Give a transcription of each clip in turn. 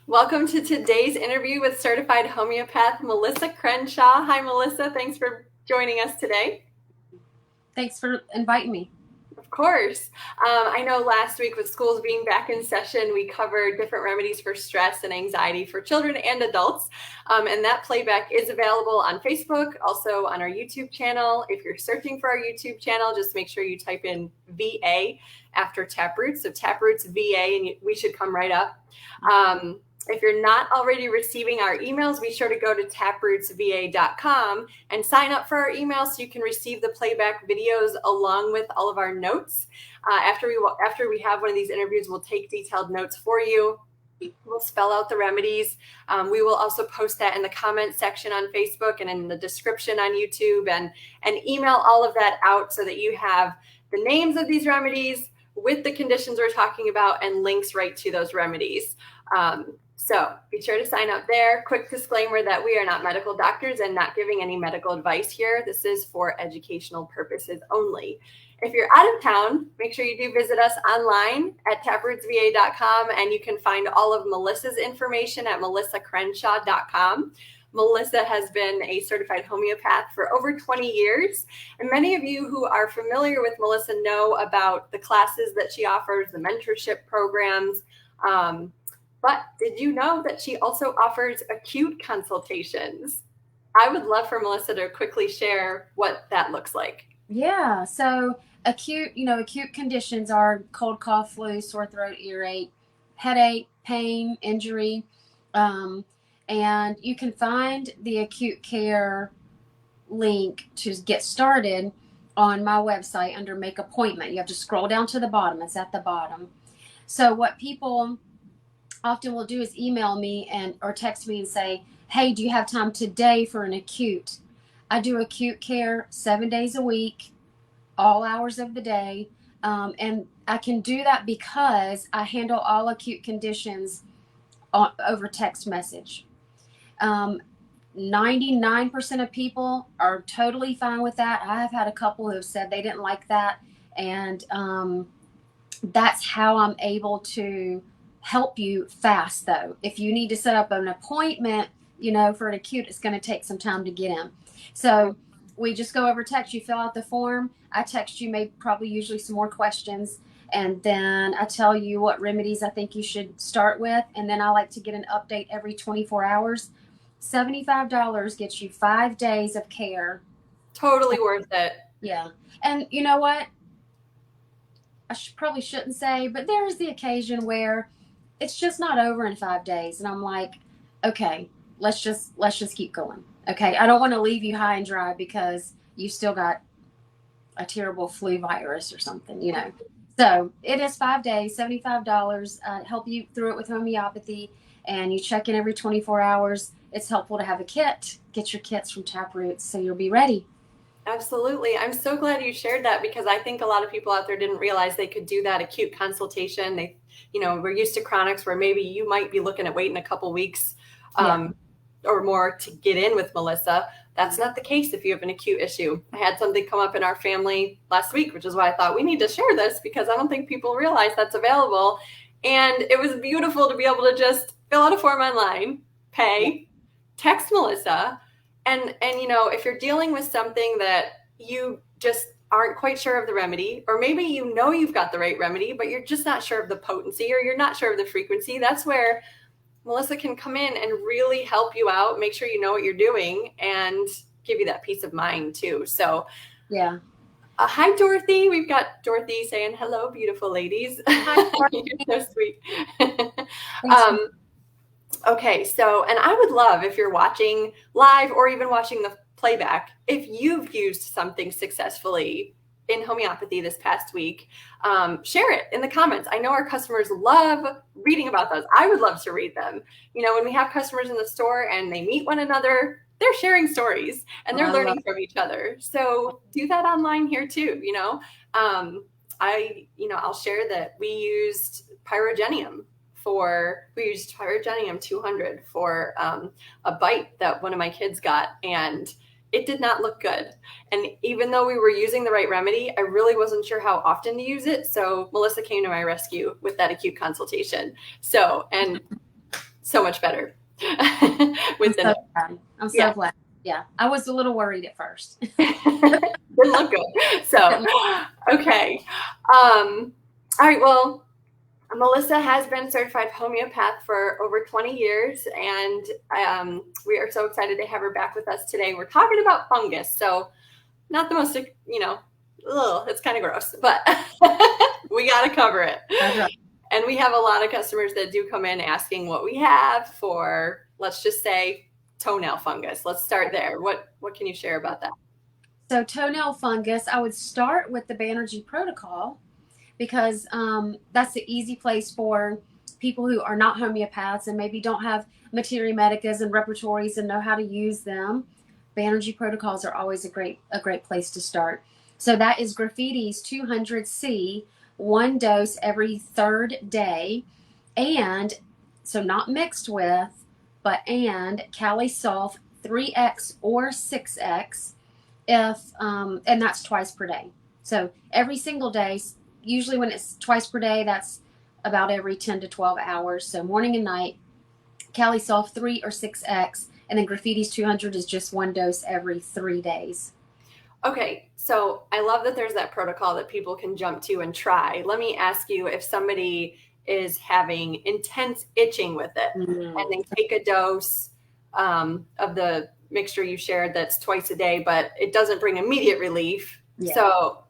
Welcome to today's interview with certified homeopath Melissa Crenshaw. Hi, Melissa. Thanks for joining us today. Thanks for inviting me. Of course. I know last week with schools being back in session, we covered different remedies for stress and anxiety for children and adults. And that playback is available on Facebook, also on our YouTube channel. If you're searching for our YouTube channel, just make sure you type in VA after Taproots. So Taproots VA, and we should come right up. If you're not already receiving our emails, be sure to go to taprootsva.com and sign up for our email so you can receive the playback videos along with all of our notes. After we have one of these interviews, we'll take detailed notes for you. We'll spell out the remedies. We will also post that in the comment section on Facebook and in the description on YouTube, and email all of that out so that you have the names of these remedies with the conditions we're talking about and links right to those remedies. So be sure to sign up there. Quick disclaimer that we are not medical doctors and not giving any medical advice here. This is for educational purposes only. If you're out of town, make sure you do visit us online at taprootsva.com, and you can find all of Melissa's information at melissacrenshaw.com. Melissa has been a certified homeopath for over 20 years, and many of you who are familiar with Melissa know about the classes that she offers, the mentorship programs. But did you know that she also offers acute consultations? I would love for Melissa to quickly share what that looks like. Yeah, so acute conditions are cold, cough, flu, sore throat, earache, headache, pain, injury. And you can find the acute care link to get started on my website under Make Appointment. You have to scroll down to the bottom. It's at the bottom. So what people often will do is email me or text me and say, hey, do you have time today for an acute? I do acute care 7 days a week, all hours of the day. And I can do that because I handle all acute conditions over text message. 99% of people are totally fine with that. I have had a couple who have said they didn't like that. And that's how I'm able to help you fast, though. If you need to set up an appointment, for an acute, it's going to take some time to get in. So we just go over text. You fill out the form. I text you usually some more questions. And then I tell you what remedies I think you should start with. And then I like to get an update every 24 hours. $75 gets you 5 days of care. Totally worth it. Yeah. And you know what? I probably shouldn't say, but there is the occasion where it's just not over in 5 days. And I'm like, okay, let's just keep going. Okay. I don't want to leave you high and dry because you still got a terrible flu virus or something, So it is 5 days, $75, help you through it with homeopathy, and you check in every 24 hours. It's helpful to have a kit. Get your kits from Taproots so you'll be ready. Absolutely. I'm so glad you shared that, because I think a lot of people out there didn't realize they could do that acute consultation. They, we're used to chronics where maybe you might be looking at waiting a couple weeks or more to get in with Melissa. That's not the case if you have an acute issue. I had something come up in our family last week, which is why I thought we need to share this, because I don't think people realize that's available. And it was beautiful to be able to just fill out a form online, pay, text Melissa. And if you're dealing with something that you just aren't quite sure of the remedy, or maybe you've got the right remedy, but you're just not sure of the potency, or you're not sure of the frequency, that's where Melissa can come in and really help you out, make sure you know what you're doing, and give you that peace of mind too. So yeah. Hi, Dorothy. We've got Dorothy saying, hello, beautiful ladies. Hi, you're so sweet. Okay, so, and I would love, if you're watching live or even watching the playback, if you've used something successfully in homeopathy this past week, share it in the comments. I know our customers love reading about those. I would love to read them. When we have customers in the store and they meet one another, they're sharing stories and they're learning from each other. So do that online here too. I'll share that we used Pyrogenium 200 for a bite that one of my kids got, and it did not look good. And even though we were using the right remedy, I really wasn't sure how often to use it. So Melissa came to my rescue with that acute consultation. So so much better with the glad. I'm so glad. Yeah, I was a little worried at first. Didn't look good. So, okay. All right. Well, Melissa has been certified homeopath for over 20 years, and we are so excited to have her back with us today. We're talking about fungus. So, not the most, it's kind of gross, but we got to cover it. Right. And we have a lot of customers that do come in asking what we have for, let's just say, toenail fungus. Let's start there. What can you share about that? So toenail fungus, I would start with the Banerji Protocol because that's the easy place for people who are not homeopaths and maybe don't have materia medicas and repertories and know how to use them. Banerji protocols are always a great place to start. So that is Graphites 200C, 1 dose every 3rd day, and so not mixed with, but and Sulph 3x or 6x, if and that's twice per day. So every single day. Usually when it's twice per day, that's about every 10 to 12 hours. So morning and night, Sulph 3 or 6x, and then Graphites 200 is just 1 dose every 3 days. Okay, so I love that there's that protocol that people can jump to and try. Let me ask you, if somebody is having intense itching with it and they take a dose of the mixture you shared that's twice a day, but it doesn't bring immediate relief. Yeah. So,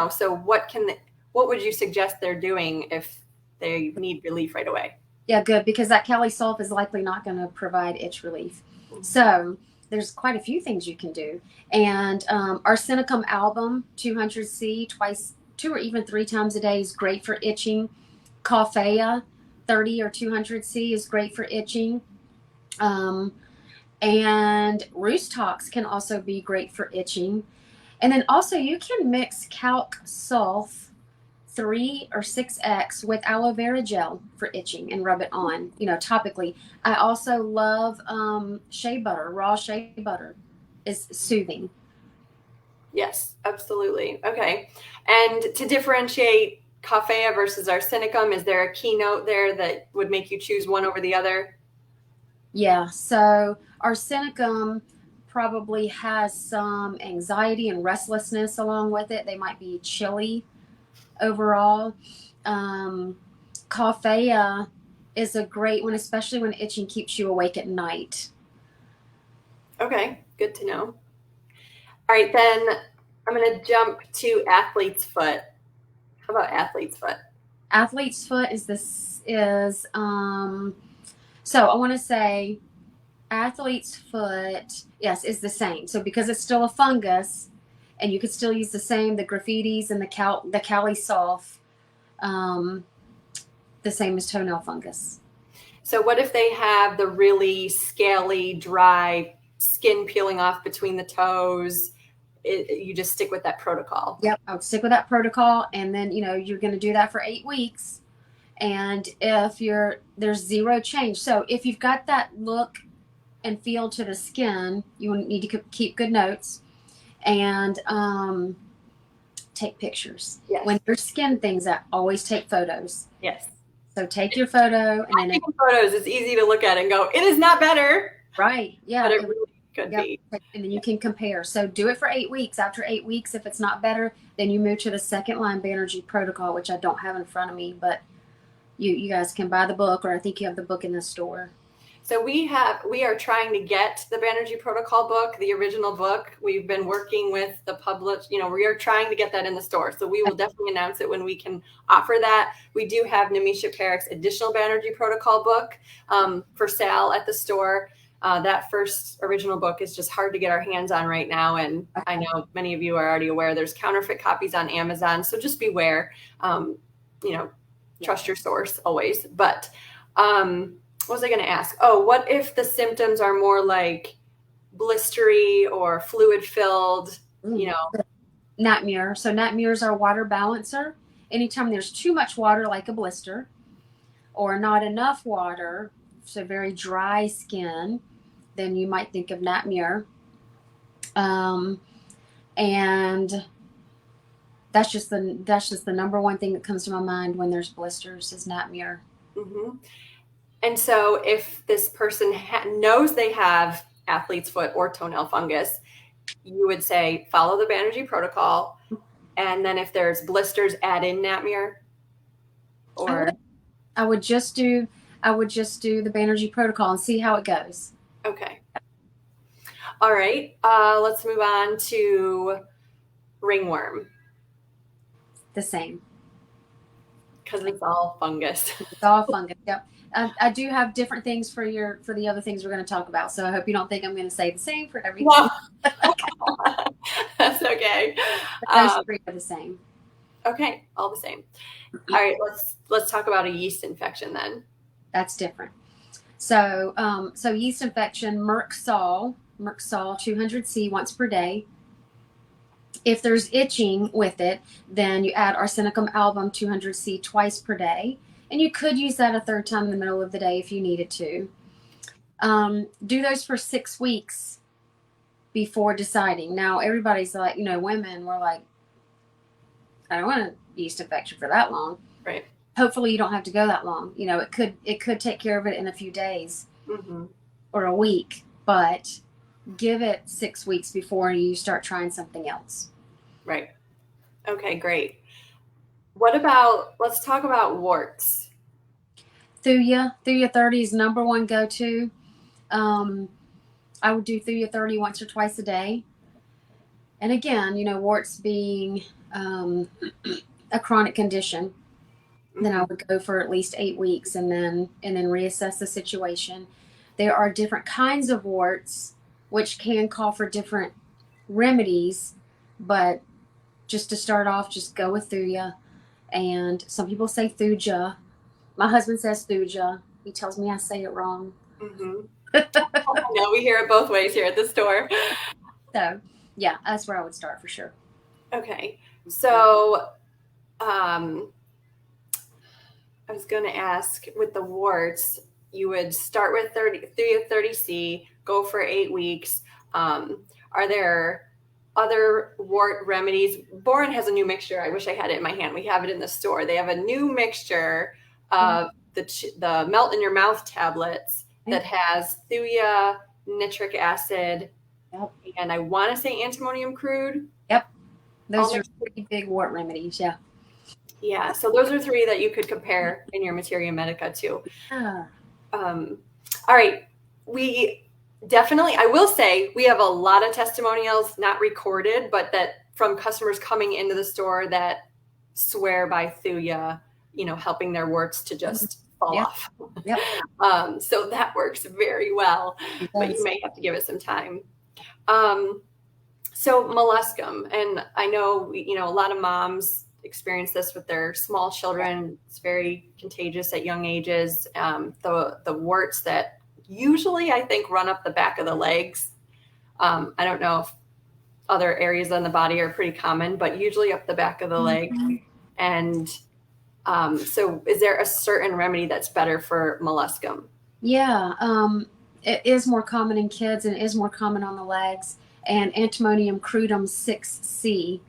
so what would you suggest they're doing if they need relief right away? Yeah, good, because that Sulph is likely not going to provide itch relief. Mm-hmm. So there's quite a few things you can do. And Arsenicum album 200C 2 or even 3 times a day is great for itching. Coffea 30 or 200C is great for itching. And Rhus tox can also be great for itching. And then also you can mix Calc Sulph 3 or 6x with aloe vera gel for itching and rub it on, topically. I also love shea butter. Raw shea butter is soothing. Yes, absolutely. Okay. And to differentiate Coffea versus Arsenicum, is there a keynote there that would make you choose one over the other? Yeah. So Arsenicum probably has some anxiety and restlessness along with it. They might be chilly overall. Coffea is a great one, especially when itching keeps you awake at night. Okay, good to know. All right, then I'm going to jump to athlete's foot. How about athlete's foot? Athlete's foot so I want to say athlete's foot, yes, is the same. So because it's still a fungus, and you could still use the Graphites and the Sulph, the same as toenail fungus. So what if they have the really scaly, dry skin peeling off between the toes? You just stick with that protocol. Yep, I would stick with that protocol, and then you're going to do that for 8 weeks. And if there's zero change, so if you've got that look and feel to the skin, you need to keep good notes and take pictures. Yes. When your skin things out, always take photos. Yes. So take your photo, and then taking photos, it's easy to look at and go, it is not better. Right. Yeah. But it really could be. And then you can compare. So do it for 8 weeks. After 8 weeks, if it's not better, then you move to the second line Banerji Protocol, which I don't have in front of me, but you guys can buy the book, or I think you have the book in the store. So we are trying to get the Banerji Protocol book, the original book. We've been working with the public, we are trying to get that in the store. So we will definitely announce it when we can offer that. We do have Nemisha Parek's additional Banerji Protocol book for sale at the store. That first original book is just hard to get our hands on right now. And I know many of you are already aware there's counterfeit copies on Amazon. So just beware, trust your source always. But what was I going to ask? Oh, what if the symptoms are more like blistery or fluid filled, Nachtmere. So Nachtmere is our water balancer. Anytime there's too much water, like a blister, or not enough water, so very dry skin, then you might think of Nachtmere. And that's just the number one thing that comes to my mind when there's blisters is Nachtmere. Mm-hmm. And so if this person knows they have athlete's foot or toenail fungus, you would say, follow the Banerji Protocol. And then if there's blisters, add in Natmir. Or I would just do the Banerji Protocol and see how it goes. Okay. All right. Let's move on to ringworm. The same. Because it's all fungus. It's all fungus. Yep. I do have different things for the other things we're going to talk about. So I hope you don't think I'm going to say the same for everything. No. That's okay. Those three are the same. Okay, all the same. All right, let's talk about a yeast infection then. That's different. So yeast infection, Merck Sol 200C once per day. If there's itching with it, then you add Arsenicum album 200C twice per day. And you could use that a third time in the middle of the day if you needed to. Do those for 6 weeks before deciding. Now, everybody's like, women were like, I don't want a yeast infection for that long. Right. Hopefully you don't have to go that long. It could take care of it in a few days or a week, but give it 6 weeks before you start trying something else. Right. Okay, great. Let's talk about warts. Thuya 30 is number one go-to. I would do Thuya 30 once or twice a day. And again, warts being a chronic condition, then I would go for at least 8 weeks and then reassess the situation. There are different kinds of warts which can call for different remedies, but just to start off, just go with Thuya. And some people say Thuja. My husband says Thuja. He tells me I say it wrong. No, we hear it both ways here at the store. So, yeah, that's where I would start for sure. Okay. So, I was going to ask, with the warts, you would start with 30C, go for 8 weeks. Are there other wart remedies? Boren has a new mixture. I wish I had it in my hand. We have it in the store. They have a new mixture of the melt in your mouth tablets that has Thuya, nitric acid, and I want to say antimonium crude. Yep. Those are pretty big wart remedies, yeah. Yeah, so those are 3 that you could compare in your Materia Medica too. All right. I will say we have a lot of testimonials, not recorded, but that from customers coming into the store that swear by Thuya, helping their warts to just fall off. Yep. So that works very well, but you may have to give it some time. So Molluscum, and I know, a lot of moms experience this with their small children. It's very contagious at young ages. The warts that usually I think run up the back of the legs. I don't know if other areas on the body are pretty common, but usually up the back of the leg. And so is there a certain remedy that's better for Molluscum? Yeah, it is more common in kids and it is more common on the legs. And antimonium crudum 6C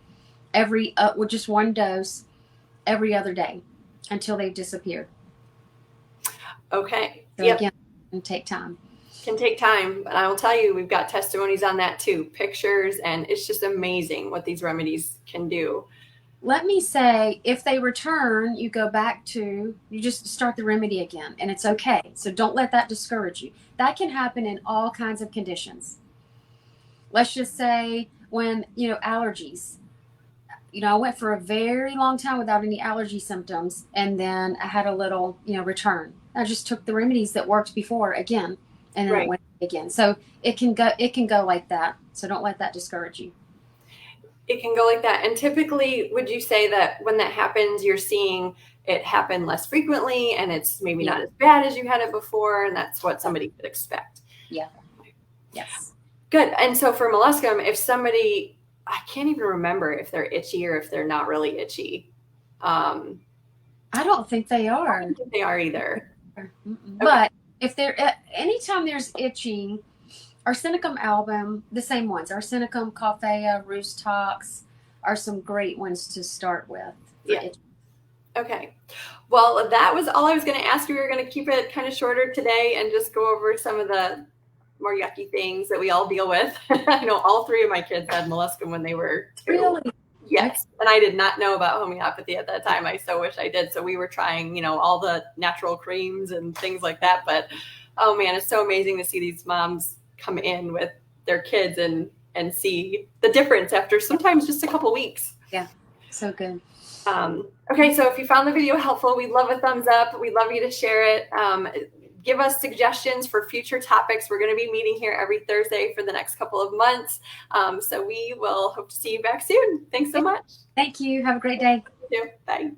with just 1 dose every other day until they've disappeared. Okay. So again, it can take time. But I will tell you, we've got testimonies on that too, pictures, and it's just amazing what these remedies can do. Let me say, if they return, you just start the remedy again, and it's okay. So don't let that discourage you. That can happen in all kinds of conditions. Let's just say when, allergies. I went for a very long time without any allergy symptoms, and then I had a little, return. I just took the remedies that worked before again, and then it went again. So it can go like that. So don't let that discourage you. It can go like that. And typically, would you say that when that happens, you're seeing it happen less frequently, and it's maybe not as bad as you had it before, and that's what somebody could expect? Yeah. Yes. Good. And so for Molluscum, if somebody, I can't even remember if they're itchy or if they're not really itchy. I don't think they are. I don't think they are either. Okay. But if anytime there's itching, Arsenicum album, the same ones, Arsenicum, Coffea, Rhus are some great ones to start with. Yeah. Okay. Well, that was all I was going to ask you. We were going to keep it kind of shorter today and just go over some of the more yucky things that we all deal with. I know all 3 of my kids had molluscum when they were 2. Really? Yes. And I did not know about homeopathy at that time. I so wish I did. So we were trying, all the natural creams and things like that. But oh man, it's so amazing to see these moms come in with their kids and see the difference after sometimes just a couple weeks. Yeah, so good. Okay, so if you found the video helpful, we'd love a thumbs up. We'd love you to share it. Give us suggestions for future topics. We're going to be meeting here every Thursday for the next couple of months. So we will hope to see you back soon. Thanks so much. Thank you. Have a great day. You too. Bye.